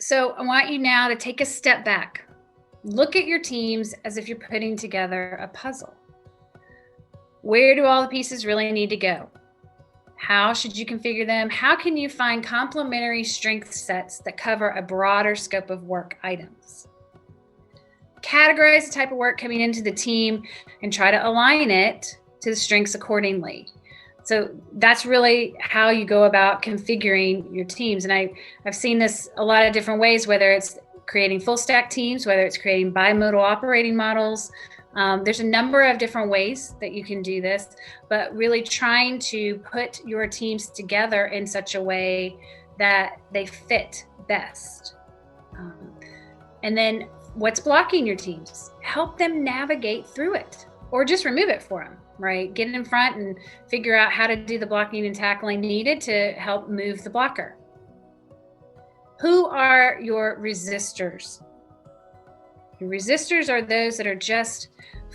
So I want you now to take a step back. Look at your teams as if you're putting together a puzzle. Where do all the pieces really need to go? How should you configure them? How can you find complementary strength sets that cover a broader scope of work items? Categorize the type of work coming into the team and try to align it to the strengths accordingly. So that's really how you go about configuring your teams. And I've seen this a lot of different ways, whether it's creating full stack teams, whether it's creating bimodal operating models. There's a number of different ways that you can do this, but really trying to put your teams together in such a way that they fit best. And then what's blocking your teams? Help them navigate through it, or just remove it for them, right? Get in front and figure out how to do the blocking and tackling needed to help move the blocker. Who are your resistors? Your resistors are those that are just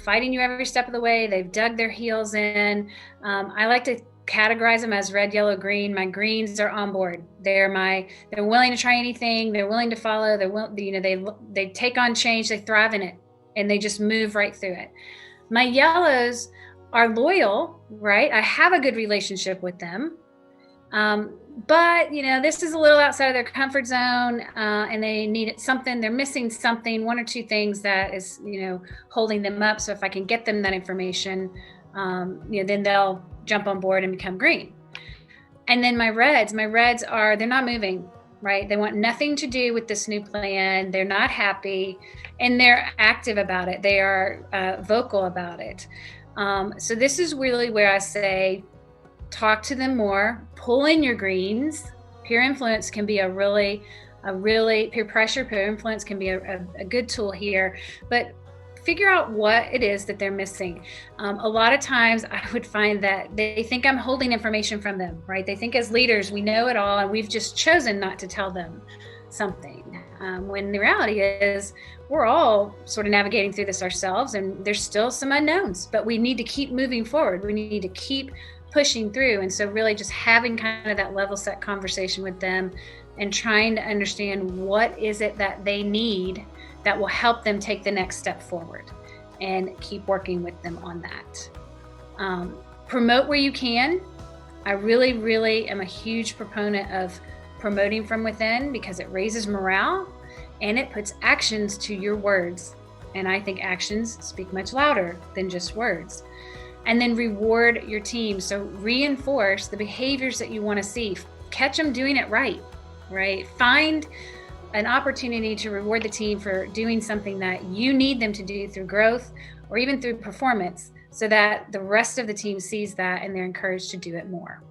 fighting you every step of the way. They've dug their heels in. I like to categorize them as red, yellow, green. My greens are on board. They're willing to try anything. They're willing to follow. They take on change. They thrive in it, and they just move right through it. My yellows are loyal, right? I have a good relationship with them. But this is a little outside of their comfort zone, and they need something. They're missing something, one or two things that is, holding them up. So if I can get them that information, then they'll jump on board and become green. And then my reds they're not moving, right? They want nothing to do with this new plan. They're not happy, and they're active about it. They are vocal about it. So this is really where I say, talk to them more, pull in your greens. Peer influence can be peer pressure, peer influence can be a good tool here, but figure out what it is that they're missing. A lot of times I would find that they think I'm holding information from them, right? They think as leaders, we know it all, and we've just chosen not to tell them something. When the reality is we're all sort of navigating through this ourselves, and there's still some unknowns, but we need to keep moving forward. We need to keep pushing through. And so really just having kind of that level set conversation with them and trying to understand what is it that they need that will help them take the next step forward, and keep working with them on that. Promote where you can. I really, really am a huge proponent of promoting from within, because it raises morale and it puts actions to your words. And I think actions speak much louder than just words. And then reward your team. So reinforce the behaviors that you want to see. Catch them doing it right? Find an opportunity to reward the team for doing something that you need them to do through growth or even through performance, so that the rest of the team sees that and they're encouraged to do it more.